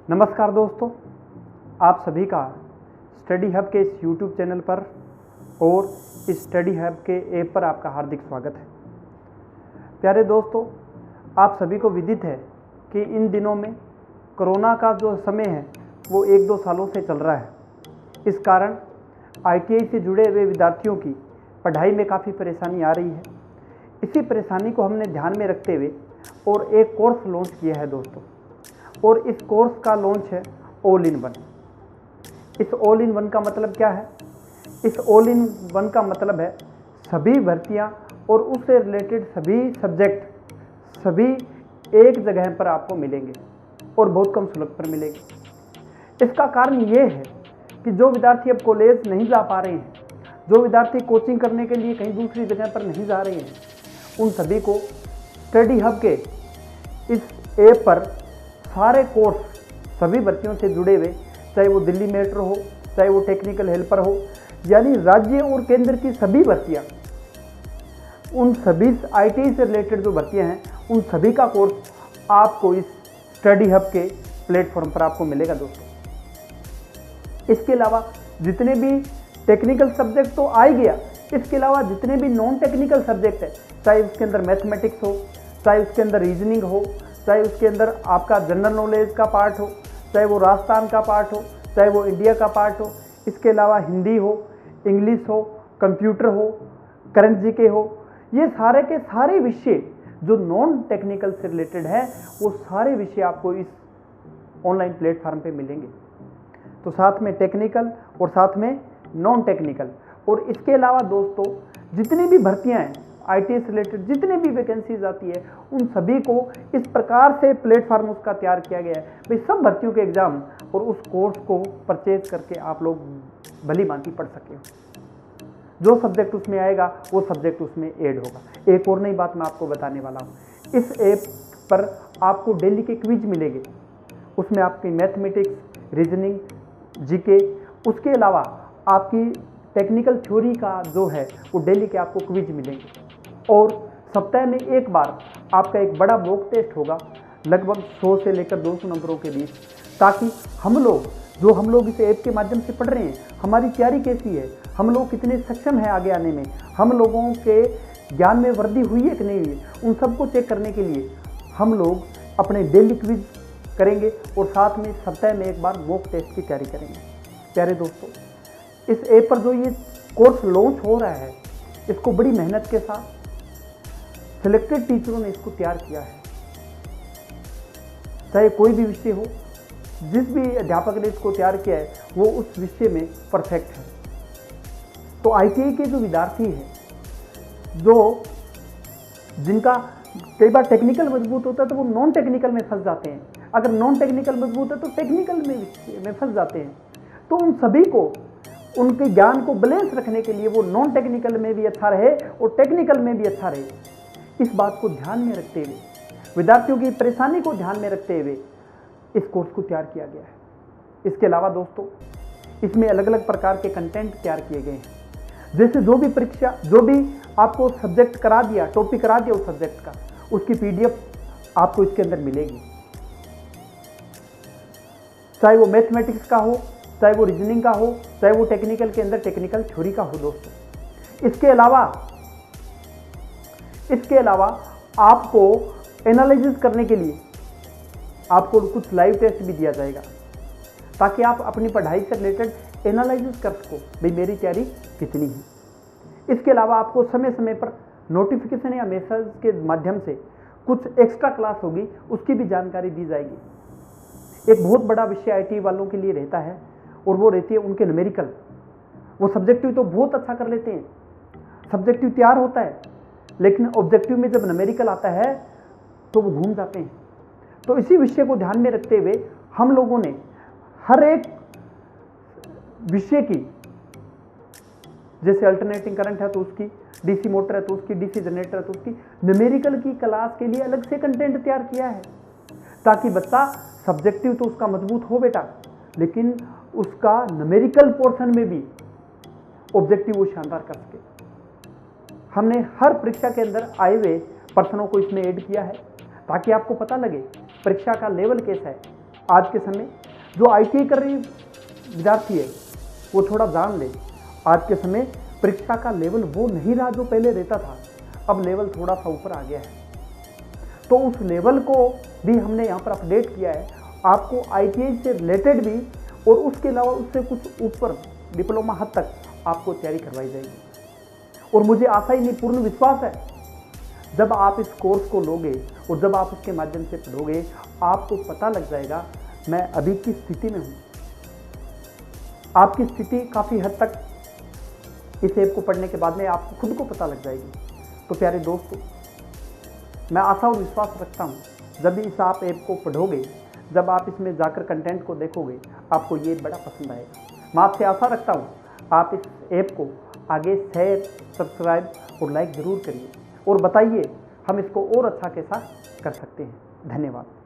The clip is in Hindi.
नमस्कार दोस्तों, आप सभी का स्टडी हब के इस YouTube चैनल पर और इस स्टडी हब के ऐप पर आपका हार्दिक स्वागत है। प्यारे दोस्तों, आप सभी को विदित है कि इन दिनों में कोरोना का जो समय है वो 1-2 सालों से चल रहा है। इस कारण ITI से जुड़े हुए विद्यार्थियों की पढ़ाई में काफ़ी परेशानी आ रही है। इसी परेशानी को हमने ध्यान में रखते हुए और एक कोर्स लॉन्च किया है दोस्तों, और इस कोर्स का लॉन्च है ऑल इन वन। इस ऑल इन वन का मतलब क्या है? इस ऑल इन वन का मतलब है सभी भर्तियां और उससे रिलेटेड सभी सब्जेक्ट सभी एक जगह पर आपको मिलेंगे और बहुत कम शुल्क पर मिलेंगे। इसका कारण ये है कि जो विद्यार्थी अब कॉलेज नहीं जा पा रहे हैं, जो विद्यार्थी कोचिंग करने के लिए कहीं दूसरी जगह पर नहीं जा रहे हैं, उन सभी को स्टडी हब के इस ऐप पर सारे कोर्स सभी भर्तियों से जुड़े हुए, चाहे वो दिल्ली मेट्रो हो, चाहे वो टेक्निकल हेल्पर हो, यानी राज्य और केंद्र की सभी भर्तियां, उन सभी ITI से रिलेटेड जो भर्तियां हैं, उन सभी का कोर्स आपको इस स्टडी हब के प्लेटफॉर्म पर आपको मिलेगा दोस्तों। इसके अलावा जितने भी टेक्निकल सब्जेक्ट तो आ ही गया, इसके अलावा जितने भी नॉन टेक्निकल सब्जेक्ट है, चाहे उसके अंदर मैथमेटिक्स हो, चाहे उसके अंदर रीजनिंग हो, चाहे उसके अंदर आपका जनरल नॉलेज का पार्ट हो, चाहे वो राजस्थान का पार्ट हो, चाहे वो इंडिया का पार्ट हो, इसके अलावा हिंदी हो, इंग्लिश हो, कंप्यूटर हो, करंट जीके हो, ये सारे के सारे विषय जो नॉन टेक्निकल से रिलेटेड है, वो सारे विषय आपको इस ऑनलाइन प्लेटफॉर्म पे मिलेंगे। तो साथ में टेक्निकल और साथ में नॉन टेक्निकल, और इसके अलावा दोस्तों जितनी भी भर्तियां हैं ITI से रिलेटेड, जितने भी वैकेंसीज आती है, उन सभी को इस प्रकार से प्लेटफॉर्म उसका तैयार किया गया है भाई सब भर्तियों के एग्जाम और उस कोर्स को परचेज करके आप लोग भली भांति पढ़ सकें। जो सब्जेक्ट उसमें आएगा वो सब्जेक्ट उसमें ऐड होगा। एक और नई बात मैं आपको बताने वाला हूँ, इस ऐप पर आपको डेली के क्विज मिलेंगे। उसमें आपकी मैथमेटिक्स, रीजनिंग, जीके, उसके अलावा आपकी टेक्निकल थ्योरी का जो है वो डेली के आपको क्विज मिलेंगे, और सप्ताह में एक बार आपका एक बड़ा मॉक टेस्ट होगा लगभग 100 से लेकर 200 नंबरों के बीच, ताकि हम लोग इस ऐप के माध्यम से पढ़ रहे हैं, हमारी तैयारी कैसी है, हम लोग कितने सक्षम हैं आगे आने में, हम लोगों के ज्ञान में वृद्धि हुई है कि नहीं हुई, उन सबको चेक करने के लिए हम लोग अपने डेली क्विज करेंगे और साथ में सप्ताह में एक बार मॉक टेस्ट की तैयारी करेंगे। प्यारे दोस्तों, इस ऐप पर जो ये कोर्स लॉन्च हो रहा है, इसको बड़ी मेहनत के साथ सिलेक्टेड टीचरों ने इसको तैयार किया है। चाहे कोई भी विषय हो, जिस भी अध्यापक ने इसको तैयार किया है वो उस विषय में परफेक्ट है। तो ITI के जो विद्यार्थी हैं, जो जिनका कई बार टेक्निकल मजबूत होता है तो वो नॉन टेक्निकल में फंस जाते हैं, अगर नॉन टेक्निकल मजबूत है तो टेक्निकल में फंस जाते हैं। तो उन सभी को उनके ज्ञान को बैलेंस रखने के लिए वो नॉन टेक्निकल में भी अच्छा रहे और टेक्निकल में भी अच्छा रहे, इस बात को ध्यान में रखते हुए, विद्यार्थियों की परेशानी को ध्यान में रखते हुए इस कोर्स को तैयार किया गया है। इसके अलावा दोस्तों इसमें अलग अलग प्रकार के कंटेंट तैयार किए गए हैं। जैसे जो भी परीक्षा, जो भी आपको सब्जेक्ट करा दिया, टॉपिक करा दिया उस सब्जेक्ट का, उसकी PDF आपको इसके अंदर मिलेगी। चाहे वो मैथमेटिक्स का हो, चाहे वो रीजनिंग का हो, चाहे वो टेक्निकल के अंदर टेक्निकल थ्योरी का हो दोस्तों। इसके अलावा आपको एनालिसिस करने के लिए आपको कुछ लाइव टेस्ट भी दिया जाएगा, ताकि आप अपनी पढ़ाई से रिलेटेड एनालिसिस कर सको भाई मेरी तैयारी कितनी है। इसके अलावा आपको समय समय पर नोटिफिकेशन या मैसेज के माध्यम से कुछ एक्स्ट्रा क्लास होगी, उसकी भी जानकारी दी जाएगी। एक बहुत बड़ा विषय ITI वालों के लिए रहता है और वो रहती है उनके न्यूमेरिकल। वो सब्जेक्टिव तो बहुत अच्छा कर लेते हैं, सब्जेक्टिव तैयार होता है, लेकिन ऑब्जेक्टिव में जब न्यूमेरिकल आता है तो वो घूम जाते हैं। तो इसी विषय को ध्यान में रखते हुए हम लोगों ने हर एक विषय की, जैसे अल्टरनेटिंग करंट है तो उसकी, DC मोटर है तो उसकी, DC जनरेटर है तो उसकी, न्यूमेरिकल की क्लास के लिए अलग से कंटेंट तैयार किया है, ताकि बच्चा सब्जेक्टिव तो उसका मजबूत हो बेटा, लेकिन उसका न्यूमेरिकल पोर्शन में भी ऑब्जेक्टिव वो शानदार कर सके। हमने हर परीक्षा के अंदर आए हुए प्रश्नों को इसमें ऐड किया है, ताकि आपको पता लगे परीक्षा का लेवल कैसा है, आज के समय जो ITI कर रही विद्यार्थी है वो थोड़ा जान ले, आज के समय परीक्षा का लेवल वो नहीं रहा जो पहले रहता था, अब लेवल थोड़ा सा ऊपर आ गया है। तो उस लेवल को भी हमने यहाँ पर अपडेट किया है, आपको ITI से रिलेटेड भी और उसके अलावा उससे कुछ ऊपर डिप्लोमा हद तक आपको तैयारी करवाई जाएगी। और मुझे आशा ही नहीं, पूर्ण विश्वास है, जब आप इस कोर्स को लोगे और जब आप उसके माध्यम से पढ़ोगे, आपको पता लग जाएगा मैं अभी किस स्थिति में हूँ। आपकी स्थिति काफ़ी हद तक इस ऐप को पढ़ने के बाद में आपको खुद को पता लग जाएगी। तो प्यारे दोस्तों, मैं आशा और विश्वास रखता हूँ जब भी इस आप ऐप को पढ़ोगे, जब आप इसमें जाकर कंटेंट को देखोगे, आपको ये बड़ा पसंद आएगा। मैं आपसे आशा रखता हूँ आप इस ऐप को आगे शेयर, सब्सक्राइब और लाइक ज़रूर करिए और बताइए हम इसको और अच्छा कैसा कर सकते हैं। धन्यवाद।